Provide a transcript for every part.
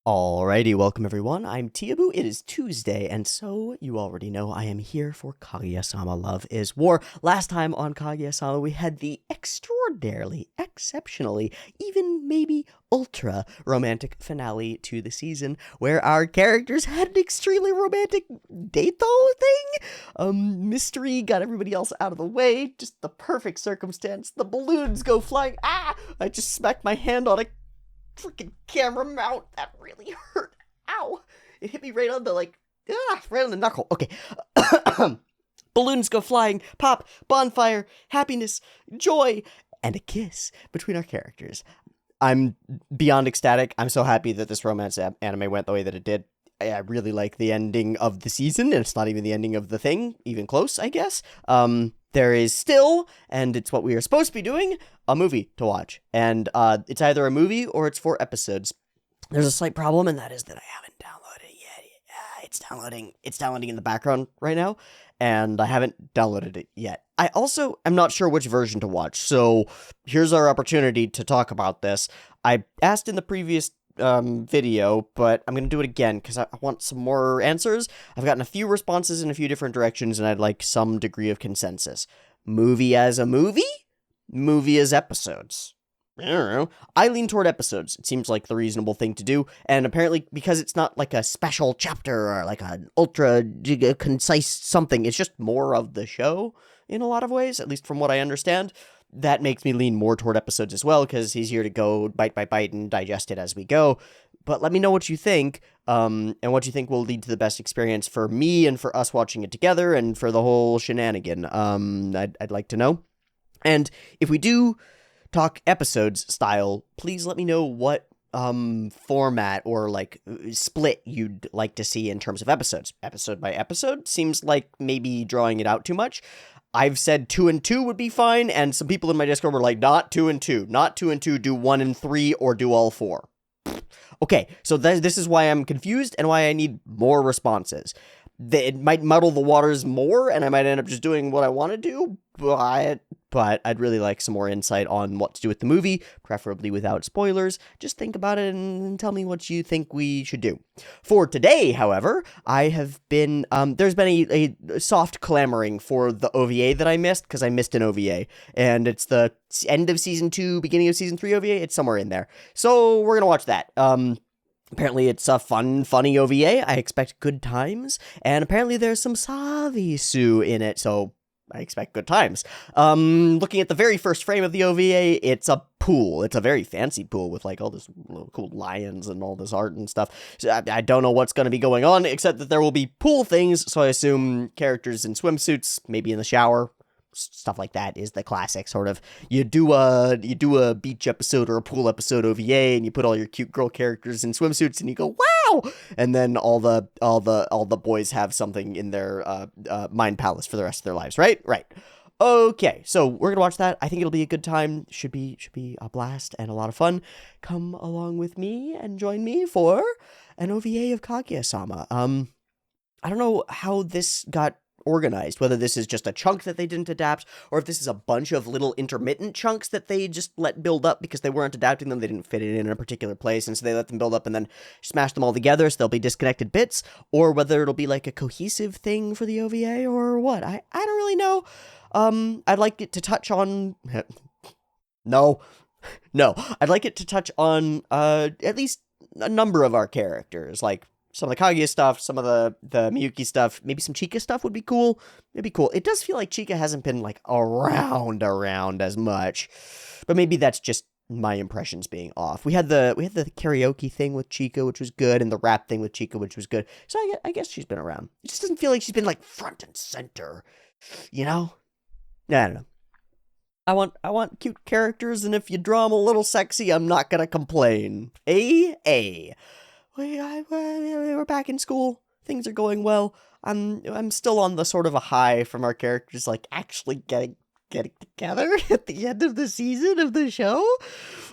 Alrighty, welcome everyone. I'm Teeaboo. It is Tuesday, and so you already know I am here for Kaguya-sama Love is War. Last time on Kaguya-sama, we had the extraordinarily, exceptionally, even maybe ultra romantic finale to the season, where our characters had an extremely romantic date though thing. Mystery got everybody else out of the way, just the perfect circumstance. The balloons go flying. I just smacked my hand on a freaking camera mount. That really hurt. Ow. It hit me right on the, right on the knuckle. Okay. Balloons go flying, pop, bonfire, happiness, joy, and a kiss between our characters. I'm beyond ecstatic. I'm so happy that this romance anime went the way that it did. I really like the ending of the season, and it's not even the ending of the thing, even close, I guess. There is still, and it's what we are supposed to be doing, a movie to watch. And it's either a movie or it's 4 episodes. There's a slight problem, and that is that I haven't downloaded it yet. It's downloading in the background right now, and I haven't downloaded it yet. I also am not sure which version to watch, so here's our opportunity to talk about this. I asked in the previous video, but I'm gonna do it again because I want some more answers. I've gotten a few responses in a few different directions, and I'd like some degree of consensus. Movie as a movie? Movie as episodes? I don't know. I lean toward episodes. It seems like the reasonable thing to do, and apparently because it's not like a special chapter or like an ultra concise something, it's just more of the show in a lot of ways, at least from what I understand. That makes me lean more toward episodes as well, because it's easier to go bite by bite and digest it as we go. But let me know what you think, and what you think will lead to the best experience for me and for us watching it together and for the whole shenanigan. I'd like to know. And if we do talk episodes style, please let me know what format or split you'd like to see in terms of episodes. Episode by episode seems like maybe drawing it out too much. I've said 2 and 2 would be fine, and some people in my Discord were like, not 2 and 2, not 2 and 2, do 1 and 3, or do all 4. Okay, so this is why I'm confused and why I need more responses. It might muddle the waters more, and I might end up just doing what I want to do, but I'd really like some more insight on what to do with the movie, preferably without spoilers. Just think about it and tell me what you think we should do. For today, however, I have been, there's been a soft clamoring for the OVA that I missed, because I missed an OVA, and it's the end of Season 2, beginning of Season 3 OVA, it's somewhere in there. So, we're gonna watch that. Apparently it's a funny OVA, I expect good times, and apparently there's some Savisu in it, so I expect good times. Looking at the very first frame of the OVA, it's a pool. It's a very fancy pool with all this cool lions and all this art and stuff. So I don't know what's going to be going on, except that there will be pool things, so I assume characters in swimsuits, maybe in the shower. Stuff like that is the classic sort of, you do a beach episode or a pool episode OVA, and you put all your cute girl characters in swimsuits, and you go, wow! And then all the boys have something in their mind palace for the rest of their lives, right? Right. Okay, so we're gonna watch that. I think it'll be a good time. Should be a blast and a lot of fun. Come along with me and join me for an OVA of Kaguya-sama. I don't know how this got organized, whether this is just a chunk that they didn't adapt, or if this is a bunch of little intermittent chunks that they just let build up because they weren't adapting them, they didn't fit it in a particular place, and so they let them build up and then smash them all together, so they'll be disconnected bits, or whether it'll be like a cohesive thing for the OVA, or what. I don't really know. I'd like it to touch on... No. I'd like it to touch on, at least a number of our characters, like some of the Kaguya stuff, some of the Miyuki stuff, maybe some Chika stuff would be cool. It'd be cool. It does feel like Chika hasn't been, around as much. But maybe that's just my impressions being off. We had the karaoke thing with Chika, which was good, and the rap thing with Chika, which was good. So I guess she's been around. It just doesn't feel like she's been, front and center. You know? I don't know. I want cute characters, and if you draw them a little sexy, I'm not gonna complain. We're back in school. Things are going well. I'm still on the sort of a high from our characters, actually getting together at the end of the season of the show.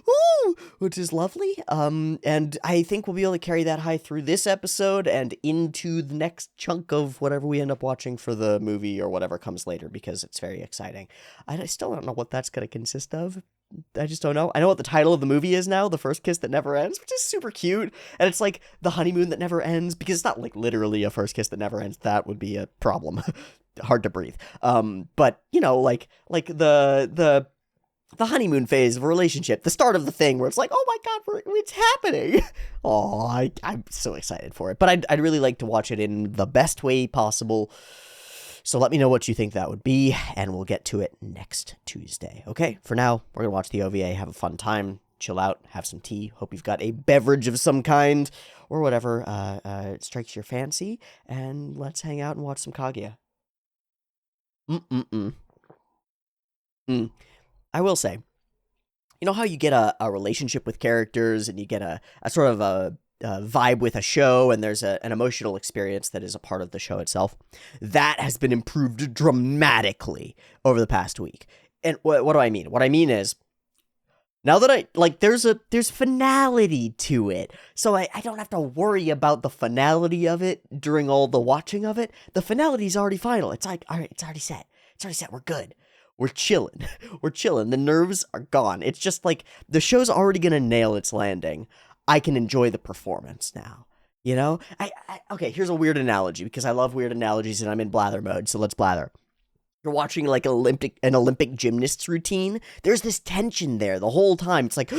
Ooh, which is lovely. And I think we'll be able to carry that high through this episode and into the next chunk of whatever we end up watching for the movie or whatever comes later, because it's very exciting. I still don't know what that's going to consist of. I just don't know. I know what the title of the movie is now, The First Kiss That Never Ends, which is super cute. And it's like the honeymoon that never ends, because it's not like literally a first kiss that never ends. That would be a problem. Hard to breathe. But you know, like the honeymoon phase of a relationship, the start of the thing where it's like, oh my God, it's happening. Oh, I'm so excited for it. But I'd really like to watch it in the best way possible. So let me know what you think that would be, and we'll get to it next Tuesday. Okay, for now, we're going to watch the OVA, have a fun time, chill out, have some tea. Hope you've got a beverage of some kind, or whatever strikes your fancy, and let's hang out and watch some Kaguya. I will say, you know how you get a relationship with characters, and you get a sort of a vibe with a show, and there's an emotional experience that is a part of the show itself. That has been improved dramatically over the past week. And what do I mean? What I mean is, now that there's finality to it, so I don't have to worry about the finality of it during all the watching of it. The finality's already final. It's like, all right, it's already set. It's already set. We're good. We're chilling. We're chilling. The nerves are gone. It's just like the show's already gonna nail its landing. I can enjoy the performance now. You know? Okay, here's a weird analogy, because I love weird analogies and I'm in blather mode, so let's blather. You're watching like an Olympic gymnast's routine. There's this tension there the whole time. It's like,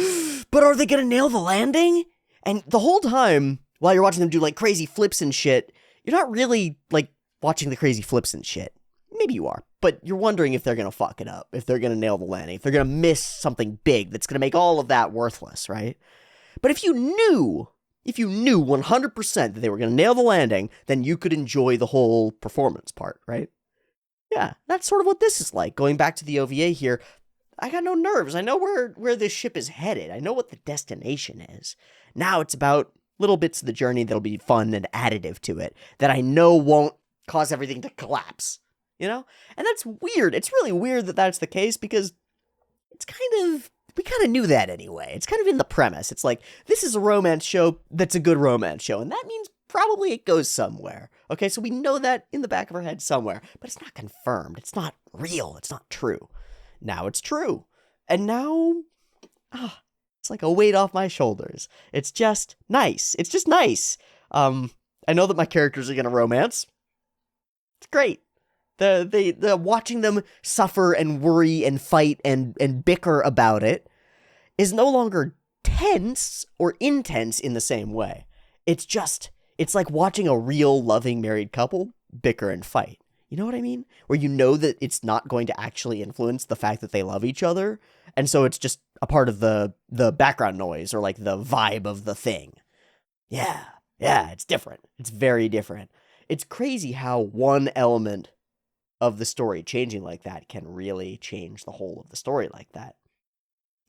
but are they gonna nail the landing? And the whole time, while you're watching them do like crazy flips and shit, you're not really like watching the crazy flips and shit. Maybe you are, but you're wondering if they're gonna fuck it up, if they're gonna nail the landing, if they're gonna miss something big that's gonna make all of that worthless, right? But if you knew 100% that they were going to nail the landing, then you could enjoy the whole performance part, right? Yeah, that's sort of what this is like. Going back to the OVA here, I got no nerves. I know where this ship is headed. I know what the destination is. Now it's about little bits of the journey that'll be fun and additive to it, that I know won't cause everything to collapse, you know? And that's weird. It's really weird that that's the case, because it's we kind of knew that anyway. It's kind of in the premise. It's like, this is a romance show that's a good romance show, and that means probably it goes somewhere. Okay, so we know that in the back of our head somewhere, but it's not confirmed. It's not real. It's not true. Now it's true. And now, it's like a weight off my shoulders. It's just nice. It's just nice. I know that my characters are going to romance. It's great. The watching them suffer and worry and fight and bicker about it is no longer tense or intense in the same way. It's like watching a real loving married couple bicker and fight. You know what I mean? Where you know that it's not going to actually influence the fact that they love each other, and so it's just a part of the background noise, or like the vibe of the thing. Yeah, it's different. It's very different. It's crazy how one element of the story changing like that can really change the whole of the story like that.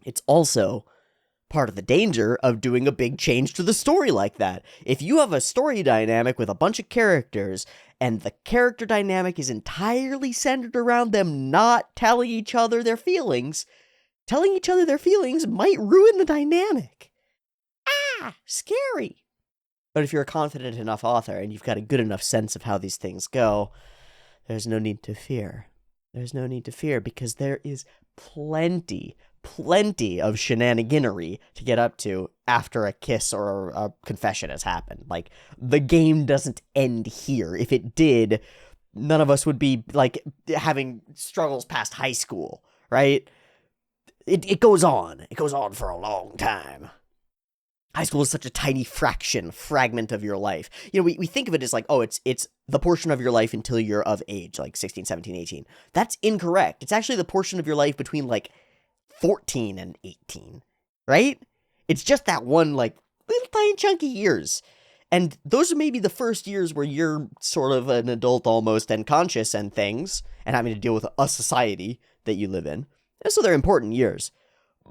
It's also part of the danger of doing a big change to the story like that. If you have a story dynamic with a bunch of characters, and the character dynamic is entirely centered around them not telling each other their feelings, might ruin the dynamic. Scary. But if you're a confident enough author, and you've got a good enough sense of how these things go, there's no need to fear. There's no need to fear, because there is plenty of shenaniganery to get up to after a kiss or a confession has happened. Like, the game doesn't end here. If it did, none of us would be, like, having struggles past high school, right? It goes on. It goes on for a long time. High school is such a tiny fragment of your life. You know, we think of it as like, oh, it's the portion of your life until you're of age, like 16, 17, 18. That's incorrect. It's actually the portion of your life between like 14 and 18, right? It's just that one like little tiny chunky years. And those are maybe the first years where you're sort of an adult almost, and conscious and things, and having to deal with a society that you live in. And so they're important years.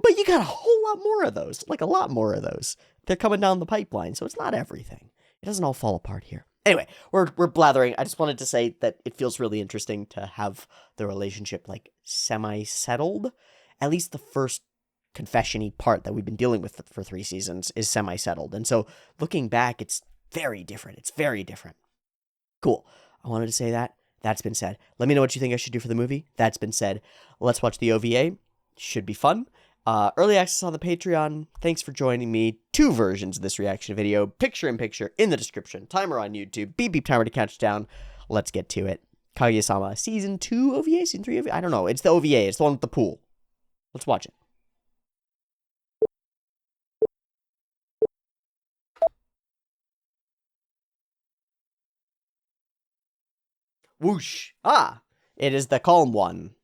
But you got a whole lot more of those, like a lot more of those. They're coming down the pipeline, so it's not everything. It doesn't all fall apart here. Anyway, we're blathering. I just wanted to say that it feels really interesting to have the relationship like semi-settled. At least the first confession-y part that we've been dealing with for 3 seasons is semi-settled. And so looking back, it's very different. It's very different. Cool. I wanted to say that. That's been said. Let me know what you think I should do for the movie. That's been said. Let's watch the OVA. Should be fun. Early access on the Patreon. Thanks for joining me. 2 versions of this reaction video. Picture-in-picture in the description. Timer on YouTube. Beep beep timer to count down. Let's get to it. Kaguya-sama Season 2 OVA? Season 3 OVA? I don't know. It's the OVA. It's the one with the pool. Let's watch it. Whoosh. Ah, it is the calm one.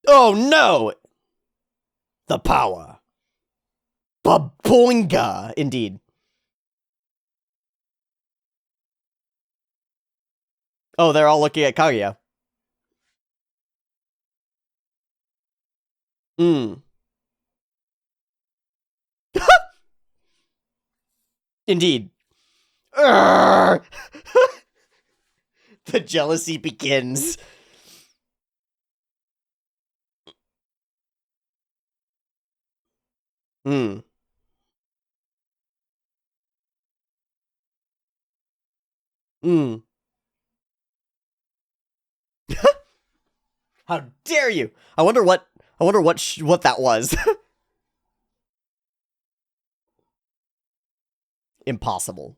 Oh no! The power. Baboinga, indeed. Oh, they're all looking at Kaguya. Indeed. The jealousy begins. Hmm. How dare you? I wonder what that was. Impossible.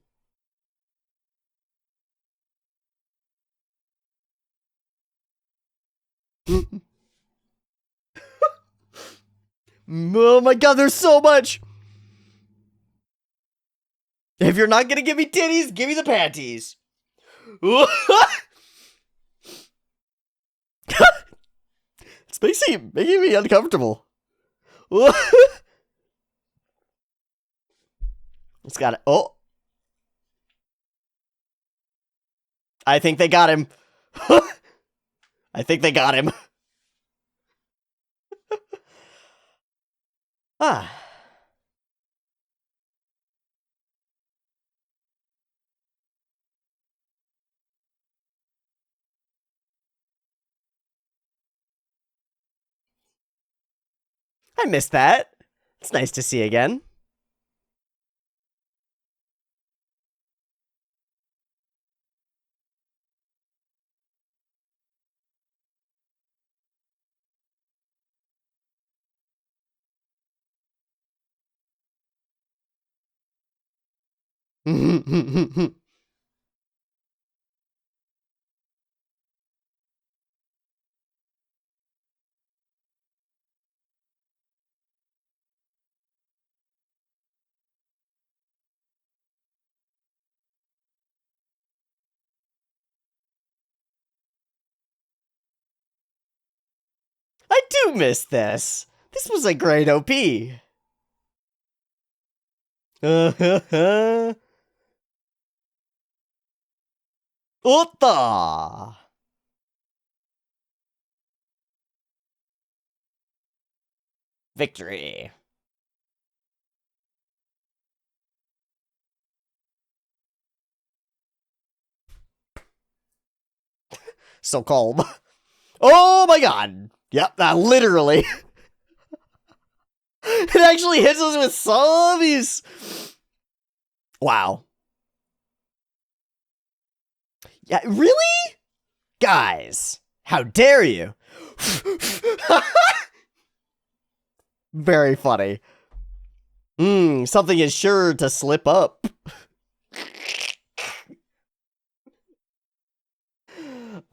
Oh my god, there's so much! If you're not gonna give me titties, give me the panties. It's making me uncomfortable. It's got it. Oh. I think they got him. I think they got him. Ah. I missed that. It's nice to see again. I do miss this. This was a great OP. Otta! Victory. So calm. Oh my god. Yep, that literally. It actually hits us with zombies. Wow. Yeah, really? Guys, how dare you? Very funny. Something is sure to slip up.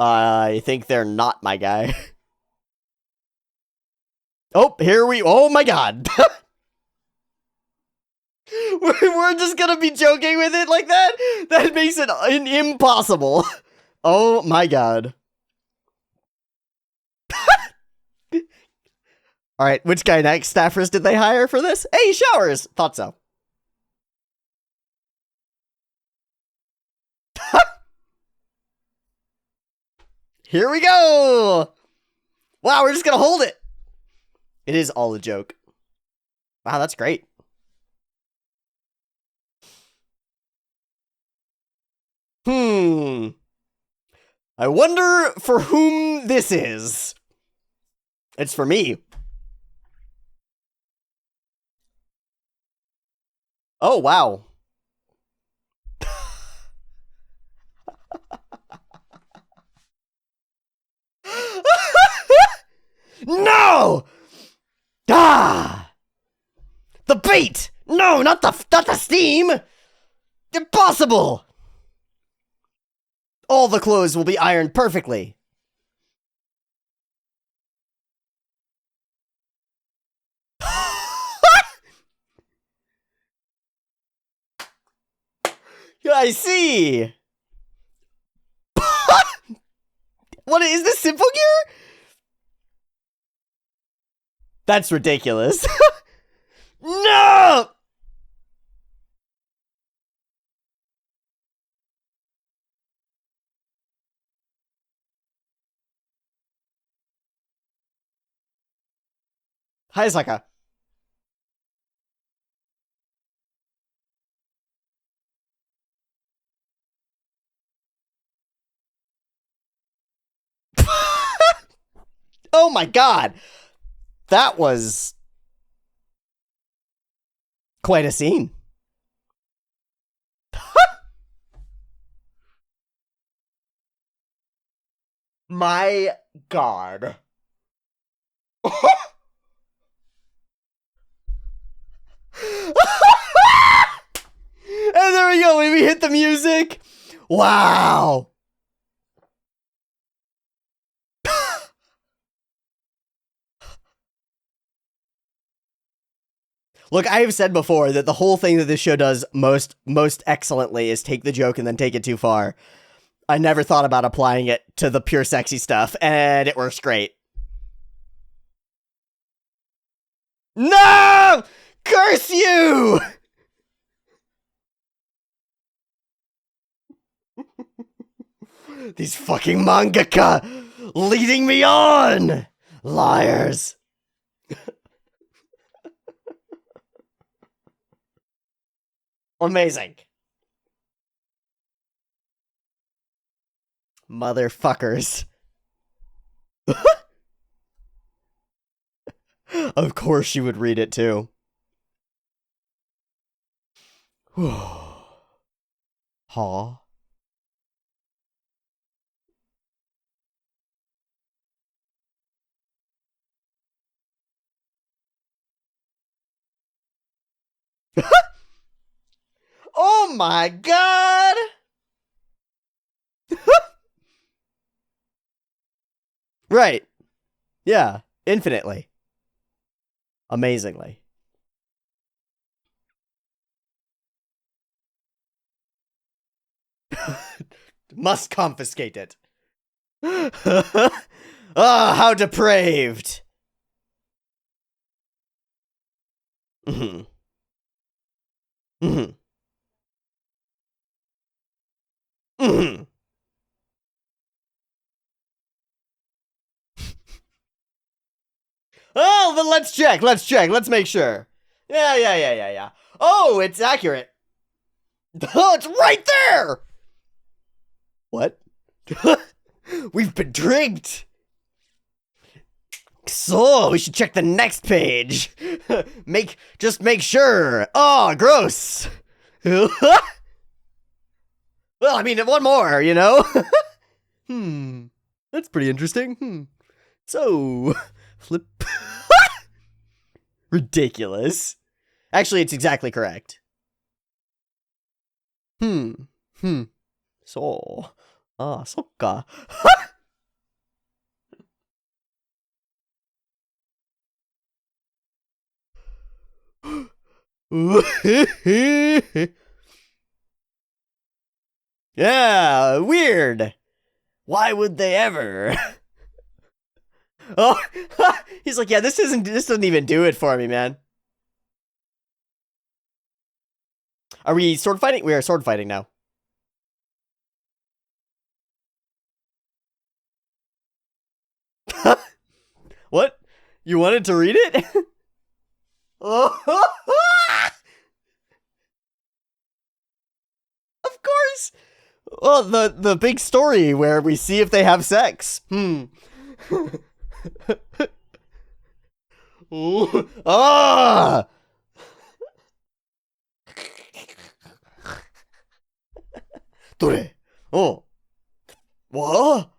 I think they're not my guy. Oh, here we... Oh my god. We're just gonna be joking with it like that? That makes it impossible. Oh my god. Alright, which guy next? Staffers did they hire for this? Hey, showers! Thought so. Here we go! Wow, we're just gonna hold it! It is all a joke. Wow, that's great. I wonder for whom this is. It's for me. Oh, wow. No! Wait! No, not the steam! Impossible! All the clothes will be ironed perfectly. I see! What is this, Simple Gear? That's ridiculous. No! Hayasaka. Oh my god. That was quite a scene. My god. And there we go, when we hit the music. Wow. Look, I have said before that the whole thing that this show does most excellently is take the joke and then take it too far. I never thought about applying it to the pure sexy stuff, and it works great. No! Curse you! These fucking mangaka leading me on! Liars. Amazing. Motherfuckers. Of course she would read it too. Huh? Oh my god! Right. Yeah, infinitely. Amazingly. Must confiscate it. Ah, how depraved. Mm-hmm. Mm-hmm. Mm-hmm. Oh, then let's check. Let's make sure. Yeah. Oh, it's accurate. Oh, it's right there! What? We've been tricked! So, we should check the next page. Just make sure. Oh, gross. Well, I mean, one more, you know? That's pretty interesting. So, flip. Ridiculous. Actually, it's exactly correct. So, sokka. Yeah, weird. Why would they ever? Oh, he's like, yeah, this doesn't even do it for me, man. Are we sword fighting? We are sword fighting now. What? You wanted to read it? Of course. Well, the big story where we see if they have sex. Ah! Dore? Oh. What?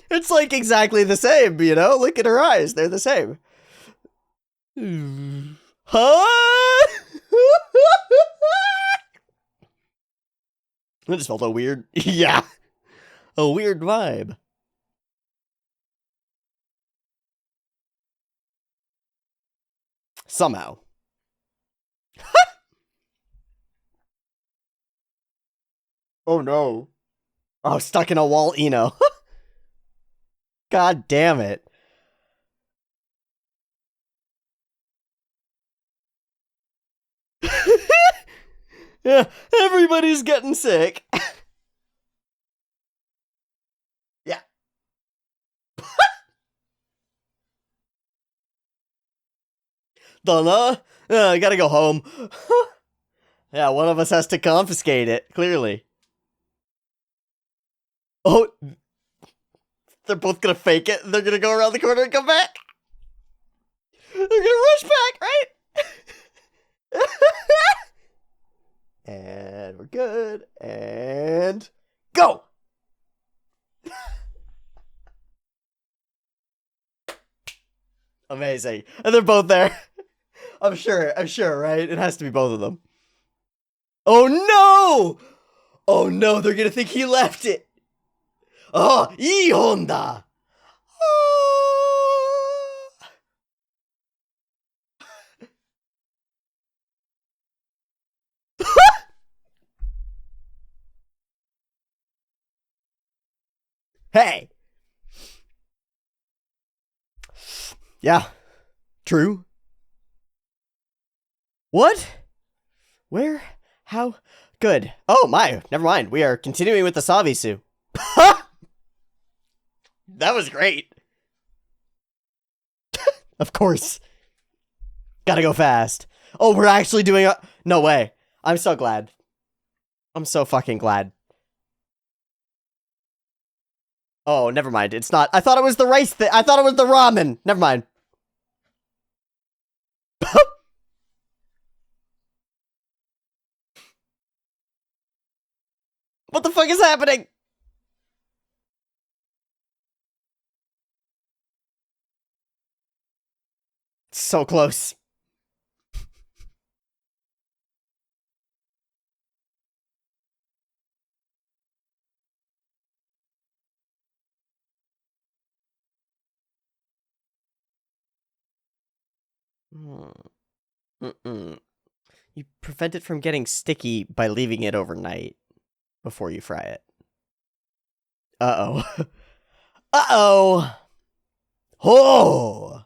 It's like exactly the same, you know? Look at her eyes. They're the same. Huh? That just felt a weird... Yeah. A weird vibe. Somehow. Oh no. Oh, stuck in a wall, Eno. God damn it. Yeah, everybody's getting sick. Yeah. Donna, I gotta go home. Yeah, one of us has to confiscate it, clearly. Oh, they're both gonna fake it. They're gonna go around the corner and come back. They're gonna rush back, right? And we're good. And go! Amazing. And they're both there. I'm sure, right? It has to be both of them. Oh no! Oh no, they're gonna think he left it. Oh, ii Honda. Hey. Yeah. True. What? Where? How? Good. Oh my, never mind. We are continuing with the Savisu. That was great. Of course. Gotta go fast. Oh, we're actually doing a... No way. I'm so glad. I'm so fucking glad. Oh, never mind. It's not. I thought it was the rice thing. I thought it was the ramen. Never mind. What the fuck is happening? So close. Mm-mm. You prevent it from getting sticky by leaving it overnight before you fry it. Uh-oh. Uh-oh! Oh!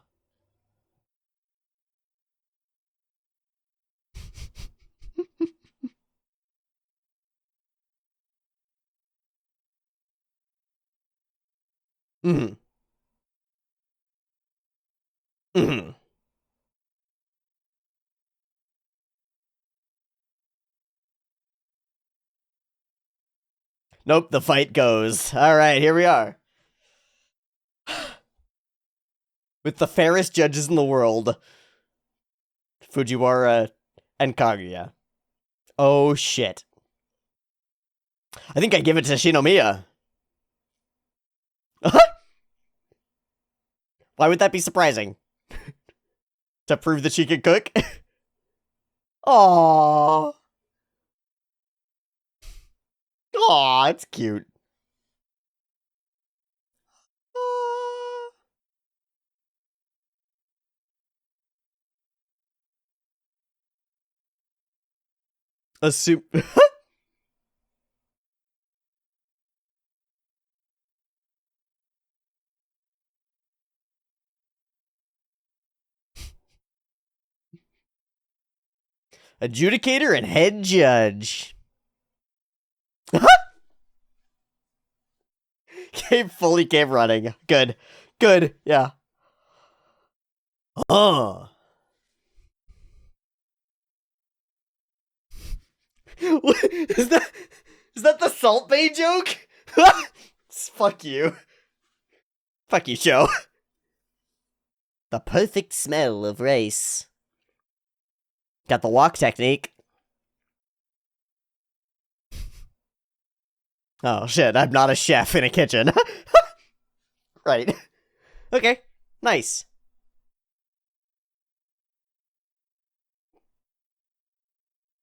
Mm-hmm. Mm-hmm. Nope, the fight goes. Alright, here we are. With the fairest judges in the world. Fujiwara and Kaguya. Oh shit. I think I give it to Shinomiya. Why would that be surprising? To prove that she can cook? Aww. Aw, it's cute. A soup. Adjudicator and head judge. Fully came running. Good. Good. Yeah. Oh. Is that the Salt Bay joke? Fuck you. Fuck you, show. The perfect smell of rice. Got the walk technique. Oh shit, I'm not a chef in a kitchen. Right. Okay. Nice.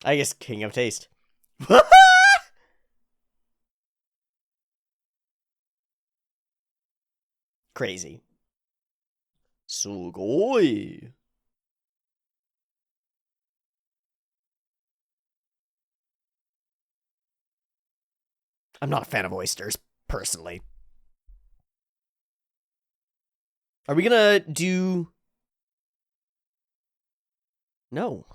I guess king of taste. Crazy. Sugoi. I'm not a fan of oysters, personally. Are we gonna do... No.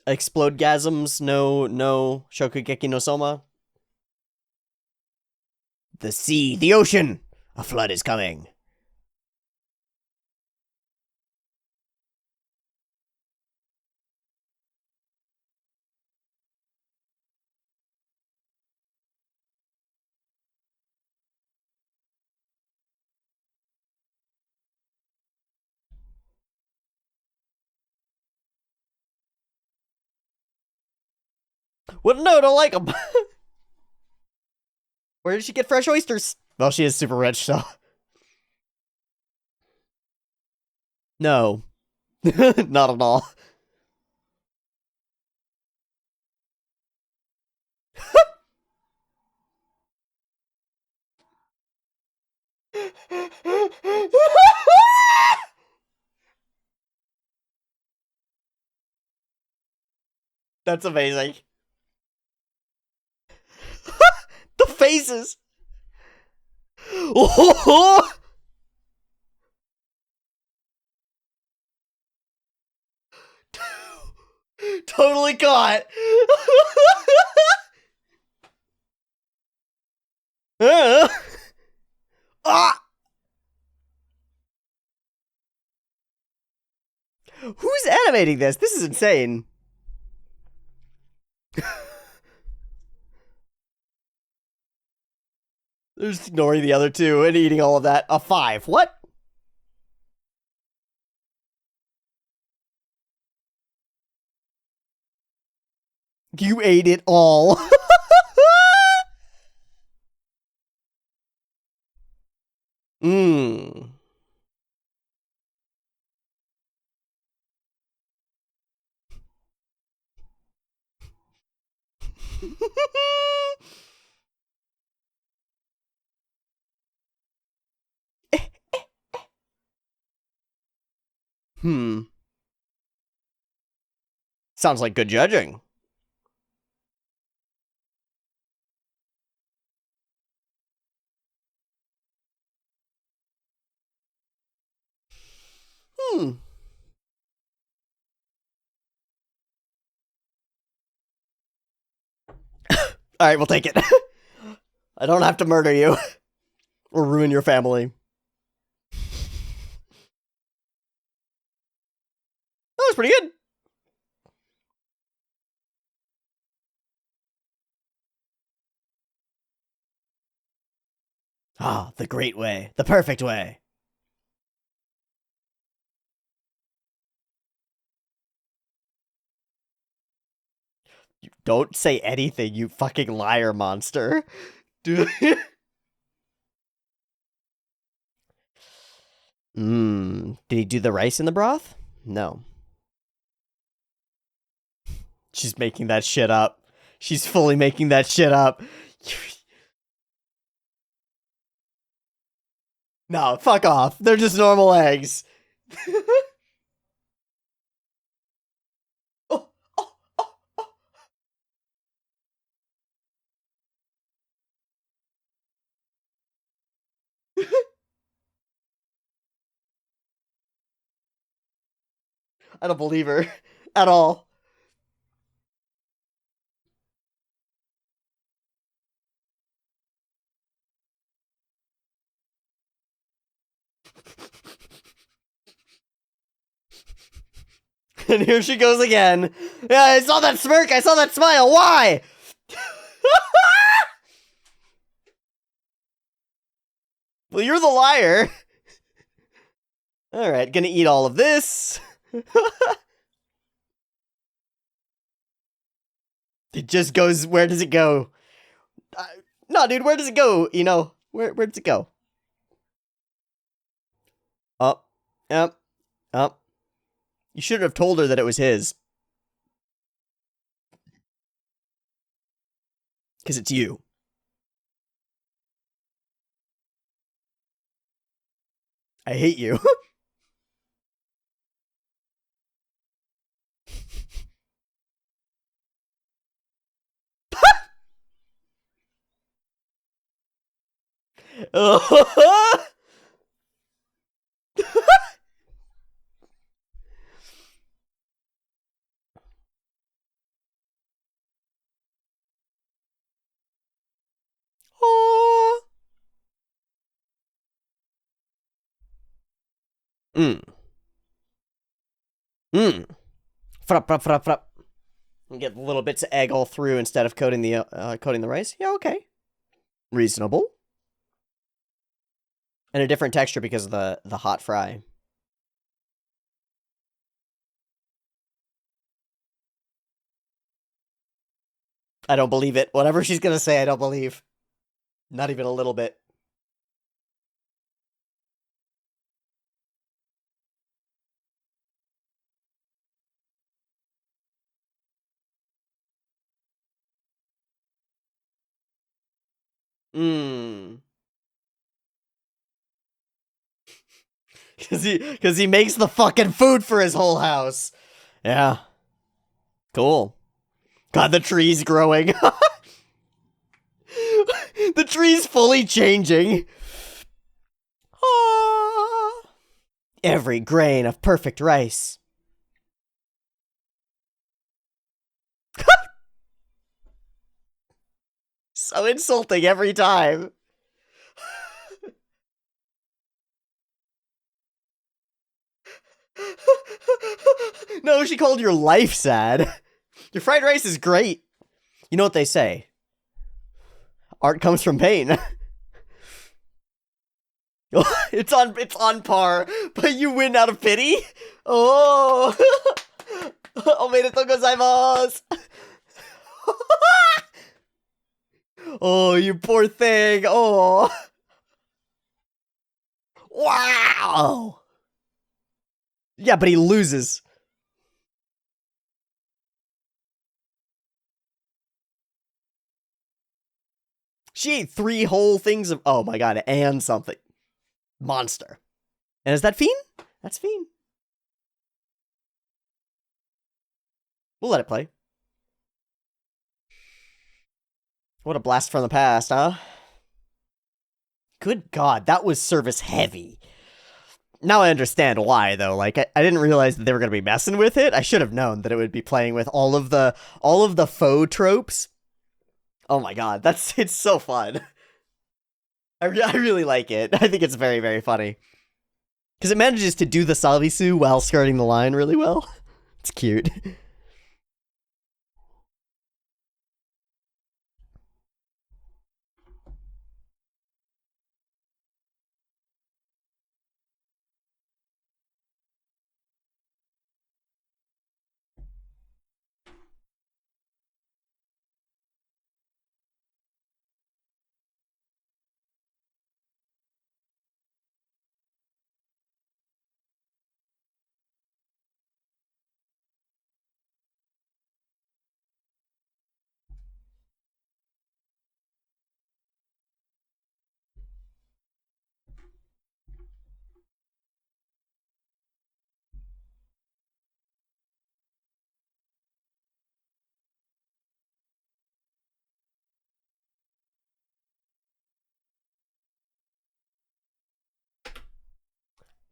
Explode gasms, no Shokugeki no Soma. The sea, the ocean! A flood is coming. Well, no, don't like them. Where did she get fresh oysters? Well, she is super rich, so... No. Not at all. That's amazing. The faces! Oh! Totally caught! Ah! Who's animating this? This is insane. They're just ignoring the other two and eating all of that. A 5. What? You ate it all. Mmm. Hmm. Sounds like good judging. Hmm. Alright, we'll take it. I don't have to murder you. Or ruin your family. That was pretty good. Ah, the great way. The perfect way. You don't say anything, you fucking liar monster. Dude. Mmm. Did he do the rice in the broth? No. She's making that shit up. She's fully making that shit up. No, fuck off. They're just normal eggs. Oh, oh, oh, oh. I don't believe her at all. And here she goes again. Yeah, I saw that smirk. I saw that smile. Why? Well, you're the liar. All right, gonna eat all of this. It just goes. Where does it go? No, dude. Where does it go? You know, where does it go? Up, up, up. You shouldn't have told her that it was his. Because it's you. I hate you. Oh. Mm. Mm. Frup, frup, frup, frup. And get little bits of egg all through instead of coating the rice. Yeah, okay. Reasonable. And a different texture because of the hot fry. I don't believe it. Whatever she's gonna say, I don't believe. Not even a little bit. Mmm. Cause he makes the fucking food for his whole house. Yeah. Cool. God, the tree's growing. The tree's fully changing. Ah. Every grain of perfect rice. So insulting every time. No, she called your life sad. Your fried rice is great. You know what they say? Art comes from pain. It's on par, but you win out of pity? Oh. Omedetou gozaimasu. Oh, you poor thing. Oh. Wow. Yeah, but he loses. She ate 3 whole things of... Oh my god, and something. Monster. And is that Fiend? That's Fiend. We'll let it play. What a blast from the past, huh? Good god, that was service heavy. Now I understand why, though. Like, I didn't realize that they were going to be messing with it. I should have known that it would be playing with all of the faux tropes. Oh my god, it's so fun. I really like it. I think it's very, very funny. Because it manages to do the salvisu while skirting the line really well. It's cute.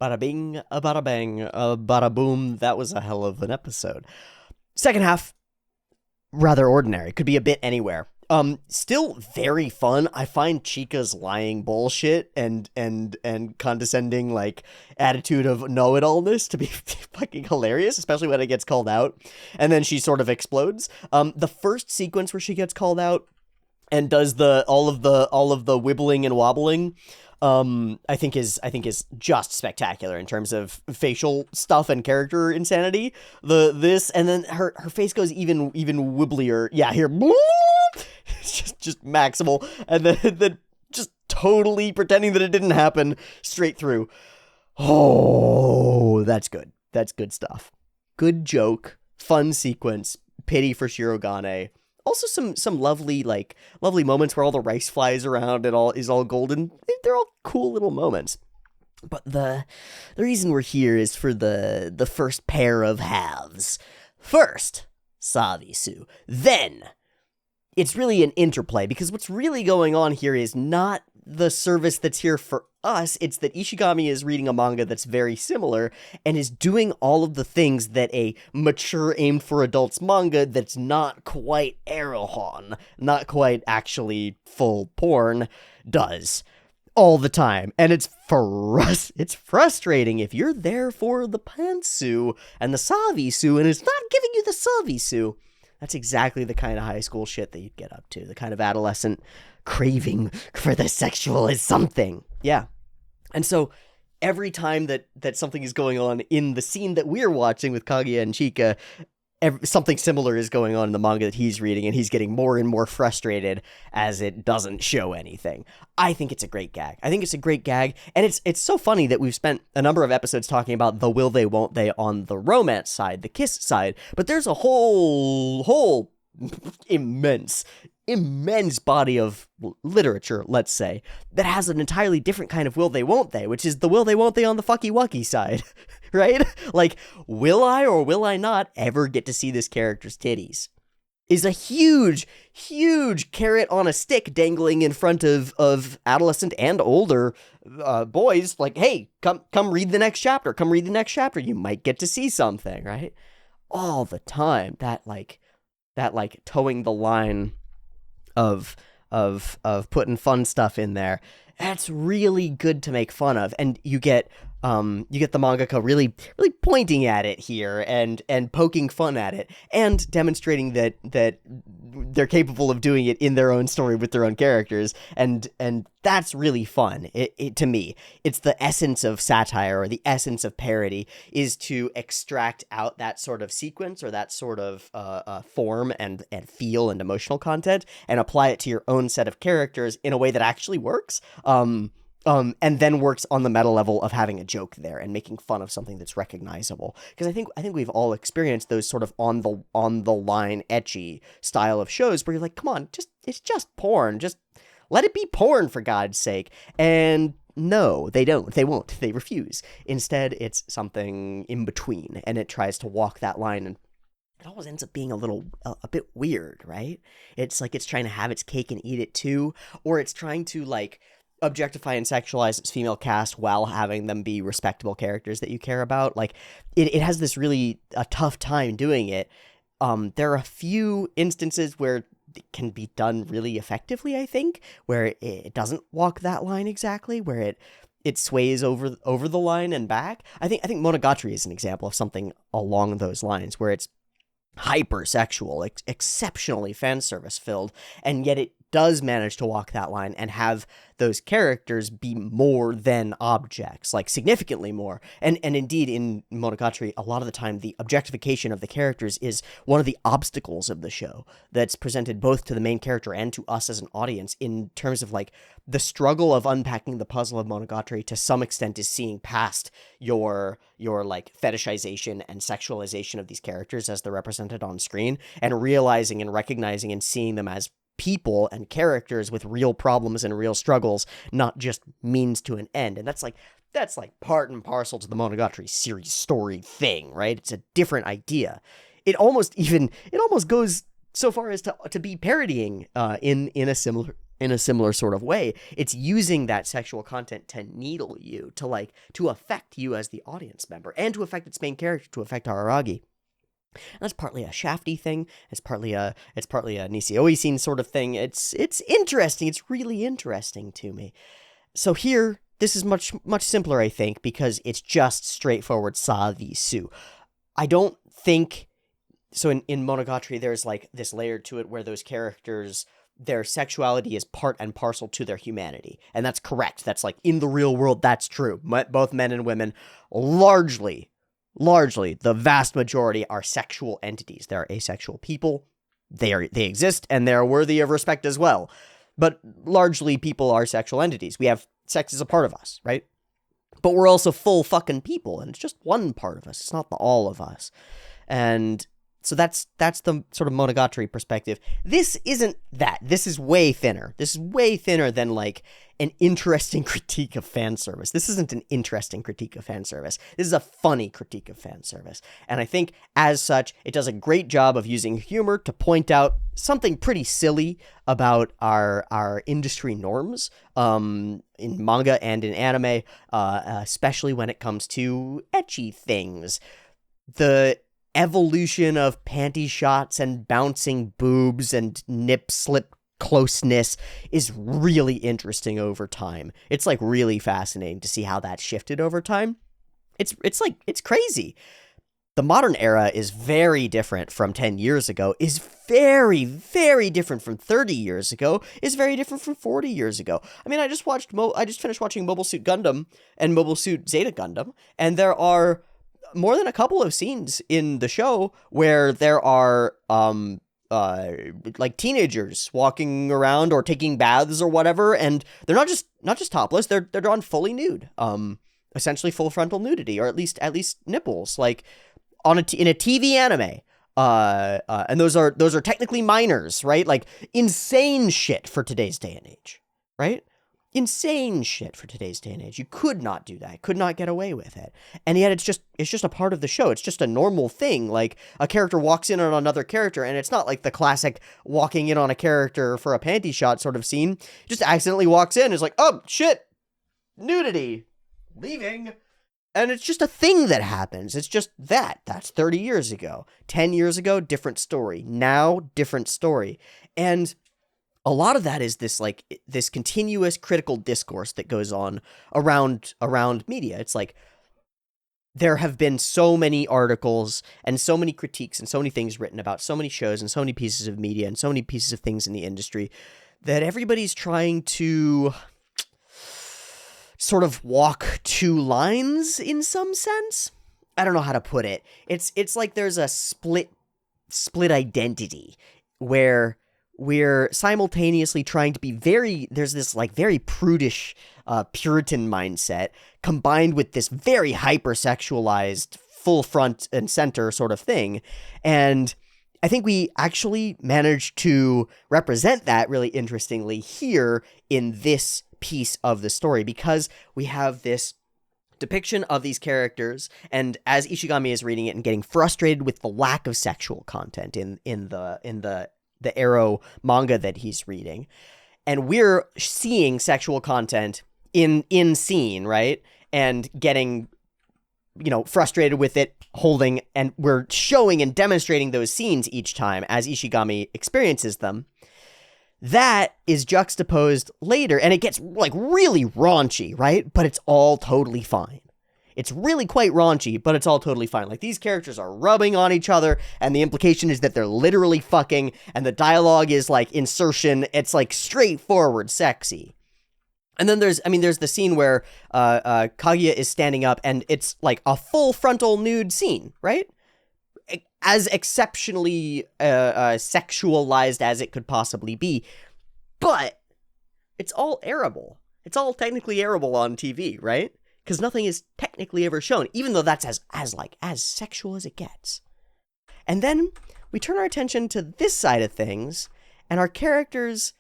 Bada bing, a bada bang, a bada boom. That was a hell of an episode. Second half, rather ordinary. Could be a bit anywhere. Still very fun. I find Chica's lying bullshit and condescending like attitude of know-it-allness to be fucking hilarious, especially when it gets called out, and then she sort of explodes. The first sequence where she gets called out and does all of the wibbling and wobbling, I think is just spectacular in terms of facial stuff and character insanity. This and then her face goes even wibblier. Yeah, here, it's just maximal, and then just totally pretending that it didn't happen straight through. Oh, that's good. That's good stuff. Good joke, fun sequence, pity for Shirogane. Also some lovely moments where all the rice flies around and all is all golden. They're all cool little moments. But the reason we're here is for the first pair of halves. First, Savisu. Then, it's really an interplay, because what's really going on here is not the service that's here for us, it's that Ishigami is reading a manga that's very similar and is doing all of the things that a mature aimed for adults manga that's not quite erohon, not quite actually full porn, does all the time. And it's frustrating if you're there for the pantsu and the savisu and it's not giving you the savisu. That's exactly the kind of high school shit that you'd get up to, the kind of adolescent craving for the sexual is something. Yeah. And so every time that something is going on in the scene that we're watching with Kaguya and Chika, something similar is going on in the manga that he's reading, and he's getting more and more frustrated as it doesn't show anything. I think it's a great gag. And it's so funny that we've spent a number of episodes talking about the will they, won't they on the romance side, the kiss side, but there's a whole immense body of literature, let's say, that has an entirely different kind of will they, won't they, which is the will they, won't they on the fucky wucky side, right? Like, will I or will I not ever get to see this character's titties? Is a huge carrot on a stick dangling in front of adolescent and older boys, like, hey, come read the next chapter, you might get to see something, right? All the time, that towing the line of putting fun stuff in there. That's really good to make fun of, and you get the mangaka really pointing at it here and poking fun at it and demonstrating that they're capable of doing it in their own story with their own characters, and that's really fun. It to me, it's the essence of satire, or the essence of parody, is to extract out that sort of sequence or that sort of form and feel and emotional content and apply it to your own set of characters in a way that actually works. And then works on the meta level of having a joke there and making fun of something that's recognizable. Because I think we've all experienced those sort of on the line ecchi style of shows where you're like, come on, it's just porn, just let it be porn for God's sake. And no, they don't. They won't. They refuse. Instead, it's something in between, and it tries to walk that line, and it always ends up being a bit weird, right? It's like it's trying to have its cake and eat it too, or it's trying to objectify and sexualize its female cast while having them be respectable characters that you care about. Like, it has this really a tough time doing it. There are a few instances where it can be done really effectively, I think, where it doesn't walk that line exactly, where it sways over the line and back. I think Monogatari is an example of something along those lines, where it's hypersexual, exceptionally fan service filled, and yet it does manage to walk that line and have those characters be more than objects, like significantly more. And indeed, in Monogatari, a lot of the time, the objectification of the characters is one of the obstacles of the show that's presented both to the main character and to us as an audience, in terms of the struggle of unpacking the puzzle of Monogatari to some extent is seeing past your fetishization and sexualization of these characters as they're represented on screen, and realizing and recognizing and seeing them as people and characters with real problems and real struggles, not just means to an end. And that's part and parcel to the Monogatari series story thing, right? It's a different idea. It almost goes so far as to be parodying in a similar sort of way. It's using that sexual content to needle you, to affect you as the audience member, and to affect its main character, to affect Araragi. And that's partly a Shafty thing. It's partly a Nishioi scene sort of thing. It's interesting. It's really interesting to me. So here, this is much simpler, I think, because it's just straightforward Savisu. I don't think so. In Monogatari, there's this layer to it where those characters, their sexuality is part and parcel to their humanity, and that's correct. That's in the real world, that's true. Both men and women, largely, the vast majority are sexual entities. They're asexual people. They exist, and they're worthy of respect as well. But largely, people are sexual entities. We have sex as a part of us, right? but we're also full fucking people, and it's just one part of us. It's not the all of us. And so that's the sort of Monogatari perspective. This isn't that. This is way thinner. This is way thinner than like an interesting critique of fan service. This isn't an interesting critique of fan service. This is a funny critique of fan service. And I think as such, it does a great job of using humor to point out something pretty silly about our industry norms in manga and in anime, especially when it comes to ecchi things. The evolution of panty shots and bouncing boobs and nip slip closeness is really interesting over time. It's like really fascinating to see how that shifted over time. It's crazy. The modern era is very different from 10 years ago, is very, very different from 30 years ago, is very different from 40 years ago. I mean, I just finished watching Mobile Suit Gundam and Mobile Suit Zeta Gundam, and there are more than a couple of scenes in the show where there are like teenagers walking around or taking baths or whatever, and they're not just topless, they're drawn fully nude, essentially full frontal nudity, or at least nipples, like in a TV anime. And those are technically minors, right? Like insane shit for today's day and age, right? Insane shit for today's day and age. You could not do that. Could not get away with it. And yet it's just a part of the show. It's just a normal thing. Like a character walks in on another character, and it's not like the classic walking in on a character for a panty shot sort of scene. Just accidentally walks in, is like, oh shit, nudity, leaving. And it's just a thing that happens. It's just that. That's 30 years ago. 10 years ago, different story. Now, different story. And a lot of that is this continuous critical discourse that goes on around media. It's like there have been so many articles and so many critiques and so many things written about so many shows and so many pieces of media and so many pieces of things in the industry that everybody's trying to sort of walk two lines in some sense. I don't know how to put it. It's like there's a split identity where we're simultaneously trying to be there's this like very prudish Puritan mindset combined with this very hypersexualized full front and center sort of thing. And I think we actually managed to represent that really interestingly here in this piece of the story, because we have this depiction of these characters, and as Ishigami is reading it and getting frustrated with the lack of sexual content in the Arrow manga that he's reading, and we're seeing sexual content in scene, right? And getting, frustrated with it, holding, and we're showing and demonstrating those scenes each time as Ishigami experiences them. That is juxtaposed later, and it gets like really raunchy, right? But it's all totally fine. It's really quite raunchy, but it's all totally fine. Like, these characters are rubbing on each other, and the implication is that they're literally fucking, and the dialogue is, like, insertion. It's, like, straightforward sexy. And then there's the scene where Kaguya is standing up, and it's, like, a full frontal nude scene, right? As exceptionally sexualized as it could possibly be. But it's all airable. It's all technically airable on TV, right? Because nothing is technically ever shown, even though that's as sexual as it gets. And then we turn our attention to this side of things, and our characters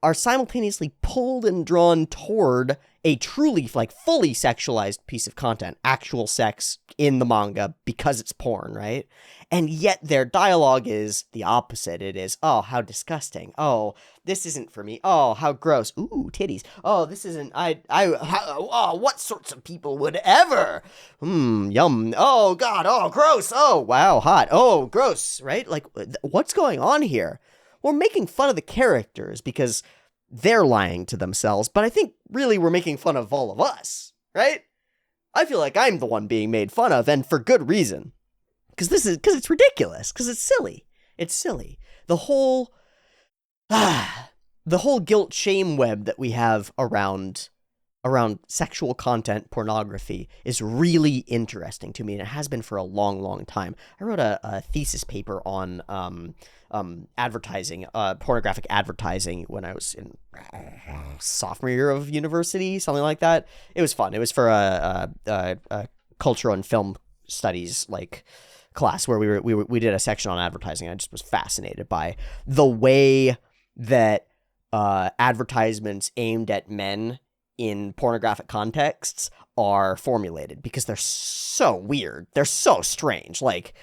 are simultaneously pulled and drawn toward a truly, like, fully sexualized piece of content, actual sex in the manga, because it's porn, right? And yet their dialogue is the opposite. It is, oh, how disgusting. Oh, this isn't for me. Oh, how gross. Ooh, titties. Oh, this isn't, what sorts of people would ever? Yum. Oh, God. Oh, gross. Oh, wow, hot. Oh, gross, right? Like, what's going on here? We're making fun of the characters because they're lying to themselves, but I think really we're making fun of all of us, right? I feel like I'm the one being made fun of, and for good reason. Because it's ridiculous, because it's silly. It's silly. The whole guilt shame web that we have around around sexual content, pornography, is really interesting to me, and it has been for a long, long time. I wrote a thesis paper on advertising, pornographic advertising, when I was in sophomore year of university, something like that. It was fun. It was for a cultural and film studies like class where we did a section on advertising. I just was fascinated by the way that advertisements aimed at men in pornographic contexts are formulated, because they're so weird. They're so strange. Like,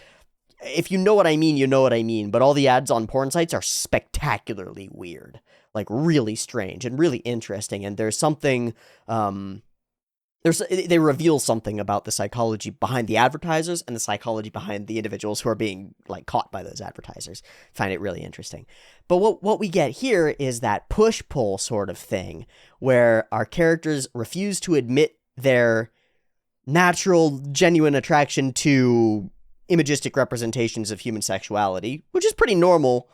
if you know what I mean, you know what I mean. But all the ads on porn sites are spectacularly weird, like really strange and really interesting. And there's something, they reveal something about the psychology behind the advertisers and the psychology behind the individuals who are being like caught by those advertisers. I find it really interesting. But what we get here is that push-pull sort of thing where our characters refuse to admit their natural, genuine attraction to imagistic representations of human sexuality, which is pretty normal,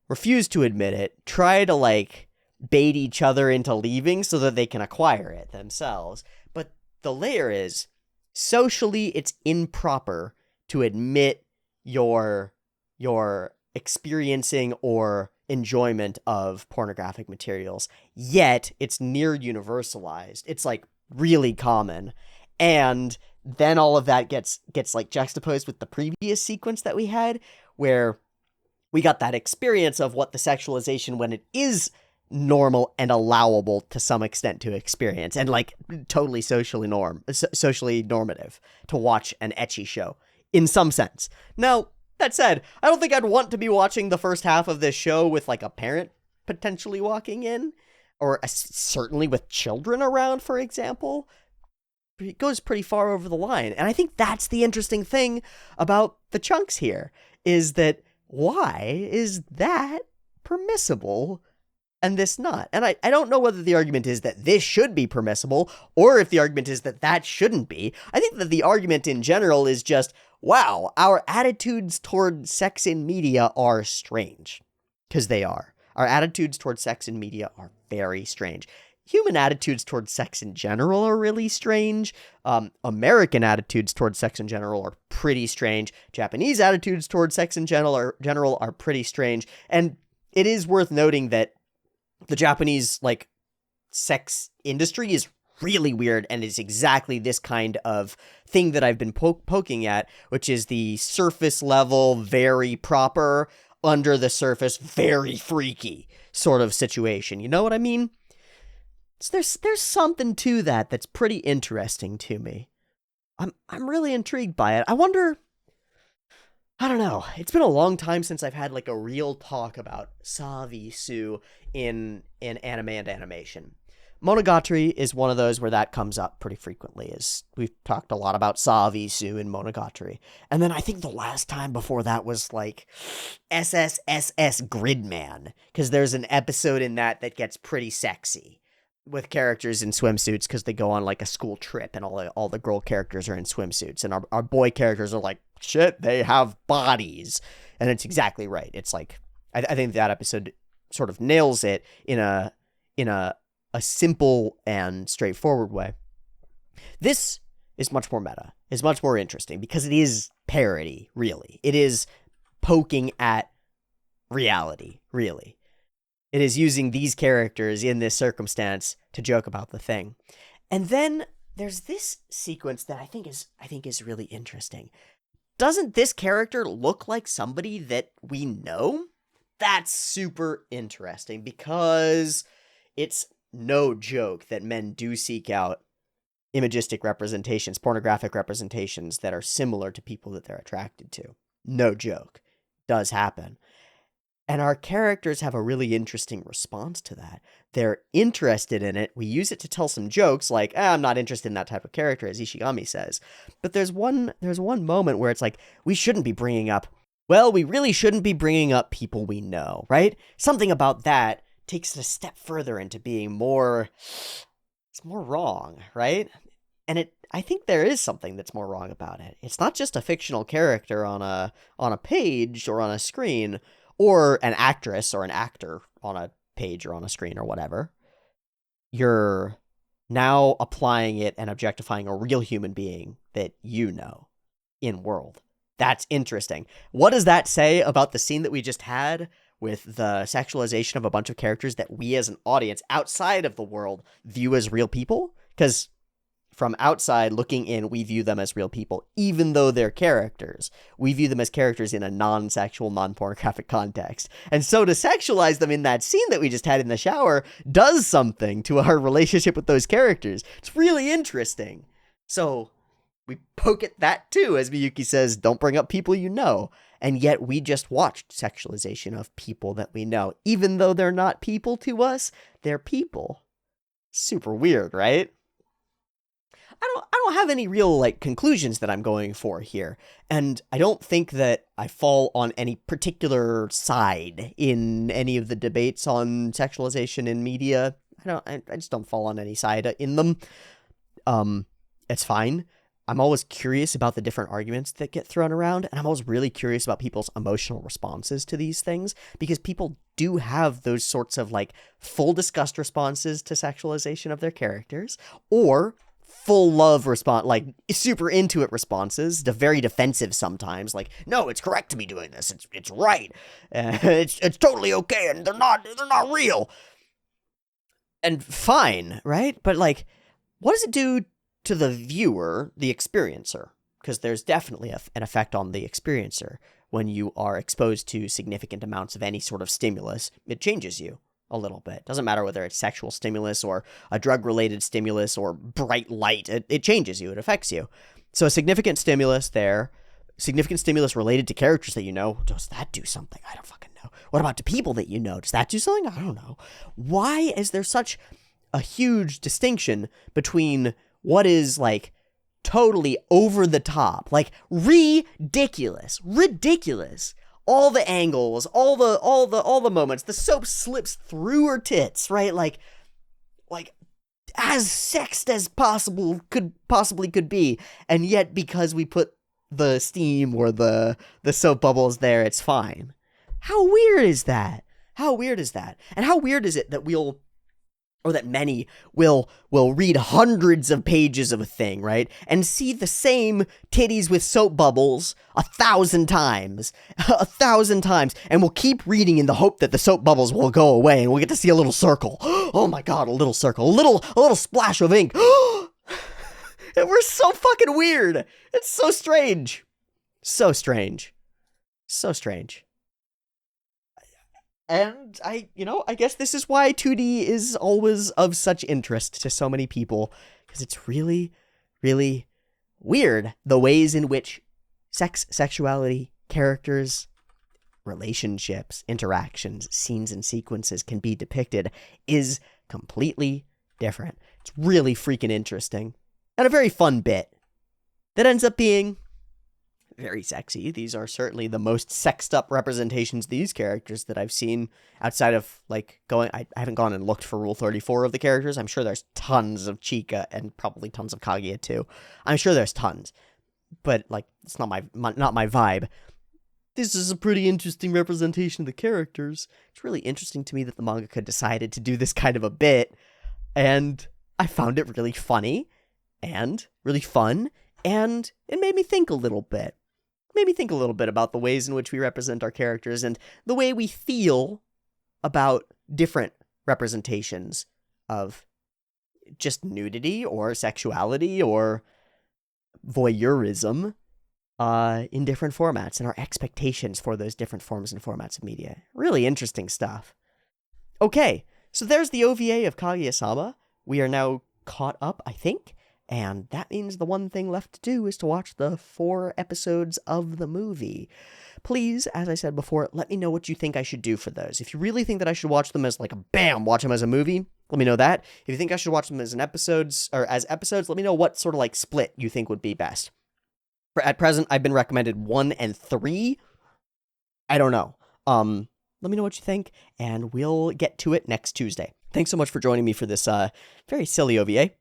refuse to admit it, try to like bait each other into leaving so that they can acquire it themselves. But the layer is, socially, it's improper to admit your experiencing or enjoyment of pornographic materials, yet it's near universalized. It's like really common. And then all of that gets like juxtaposed with the previous sequence that we had, where we got that experience of what the sexualization, when it is normal and allowable to some extent to experience, and like totally socially normative to watch an ecchi show in some sense. Now, that said, I don't think I'd want to be watching the first half of this show with like a parent potentially walking in, or certainly with children around, for example. It goes pretty far over the line. And I think that's the interesting thing about the chunks here, is that why is that permissible and this not? And I don't know whether the argument is that this should be permissible, or if the argument is that that shouldn't be. I think that the argument in general is just, wow, our attitudes toward sex in media are strange. Because they are. Our attitudes toward sex in media are very strange. Human attitudes towards sex in general are really strange. American attitudes towards sex in general are pretty strange. Japanese attitudes towards sex in general are pretty strange. And it is worth noting that the Japanese like sex industry is really weird, and is exactly this kind of thing that I've been poking at, which is the surface level, very proper, under the surface, very freaky sort of situation. You know what I mean? So there's something to that that's pretty interesting to me. I'm really intrigued by it. I wonder, I don't know. It's been a long time since I've had like a real talk about Savisu in anime and animation. Monogatari is one of those where that comes up pretty frequently, as we've talked a lot about Savisu in Monogatari. And then I think the last time before that was like SSSS Gridman, because there's an episode in that gets pretty sexy, with characters in swimsuits, because they go on like a school trip and all the girl characters are in swimsuits, and our boy characters are like, shit, they have bodies. And it's exactly right. It's like, I think that episode sort of nails it in a simple and straightforward way. This is much more meta, is much more interesting, because it is parody, really. It is poking at reality, really. It is using these characters in this circumstance to joke about the thing. And then there's this sequence that I think is really interesting. Doesn't this character look like somebody that we know? That's super interesting, because it's no joke that men do seek out imagistic representations, pornographic representations that are similar to people that they're attracted to. No joke. Does happen. And our characters have a really interesting response to that. They're interested in it. We use it to tell some jokes, like, I'm not interested in that type of character, as Ishigami says. But there's one moment where it's like, we really shouldn't be bringing up people we know, right? Something about that takes it a step further into being it's more wrong, right? And I think there is something that's more wrong about it. It's not just a fictional character on a page or on a screen, or an actress or an actor on a page or on a screen or whatever. You're Now applying it and objectifying a real human being that you know in world. That's interesting. What does that say about the scene that we just had with the sexualization of a bunch of characters that we as an audience outside of the world view as real people? Because from outside looking in, we view them as real people, even though they're characters. We view them as characters in a non-sexual, non-pornographic context. And so to sexualize them in that scene that we just had in the shower does something to our relationship with those characters. It's really interesting. So we poke at that too, as Miyuki says, don't bring up people you know. And yet we just watched sexualization of people that we know. Even though they're not people to us, they're people. Super weird, right? I don't have any real like conclusions that I'm going for here, and I don't think that I fall on any particular side in any of the debates on sexualization in media. I just don't fall on any side in them. It's fine. I'm always curious about the different arguments that get thrown around, and I'm always really curious about people's emotional responses to these things, because people do have those sorts of like full disgust responses to sexualization of their characters, or full love response, like super into it responses, very defensive sometimes, like, no, it's correct to be doing this, it's right, it's totally okay, and they're not real, and fine, right? But like, what does it do to the viewer, the experiencer? Because there's definitely an effect on the experiencer when you are exposed to significant amounts of any sort of stimulus. It changes you a little bit. Doesn't matter whether it's sexual stimulus or a drug-related stimulus or bright light. It changes you. It affects you. So a significant stimulus there, significant stimulus related to characters that you know. Does that do something? I don't fucking know. What about the people that you know? Does that do something? I don't know. Why is there such a huge distinction between what is like totally over the top, like ridiculous, all the angles, all the moments, the soap slips through her tits, right? Like as sexed as possibly could be. And yet because we put the steam or the soap bubbles there, it's fine. How weird is that? And how weird is it that many will read hundreds of pages of a thing, right? And see the same titties with soap bubbles 1,000 times. And we'll keep reading in the hope that the soap bubbles will go away and we'll get to see a little circle. Oh my god, a little circle. A little splash of ink. And we're so fucking weird. It's so strange. So strange. And I guess this is why 2D is always of such interest to so many people, because it's really, really weird the ways in which sex, sexuality, characters, relationships, interactions, scenes, and sequences can be depicted is completely different. It's really freaking interesting, and a very fun bit that ends up being very sexy. These are certainly the most sexed up representations of these characters that I've seen outside of like I haven't gone and looked for Rule 34 of the characters. I'm sure there's tons of Chika and probably tons of Kaguya too. I'm sure there's tons, but like it's not my vibe. This is a pretty interesting representation of the characters. It's really interesting to me that the mangaka decided to do this kind of a bit, and I found it really funny and really fun, and it made me think a little bit. About the ways in which we represent our characters and the way we feel about different representations of just nudity or sexuality or voyeurism in different formats, and our expectations for those different forms and formats of media. Really interesting stuff. Okay, so there's the OVA of Kaguya-sama. We are now caught up, I think. And that means the one thing left to do is to watch the 4 episodes of the movie. Please, as I said before, let me know what you think I should do for those. If you really think that I should watch them as like a bam, watch them as a movie, let me know that. If you think I should watch them as episodes, let me know what sort of like split you think would be best. At present, I've been recommended 1 and 3. I don't know. Let me know what you think, and we'll get to it next Tuesday. Thanks so much for joining me for this very silly OVA.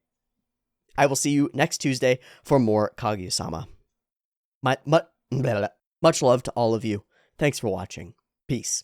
I will see you next Tuesday for more Kaguya-sama. Much love to all of you. Thanks for watching. Peace.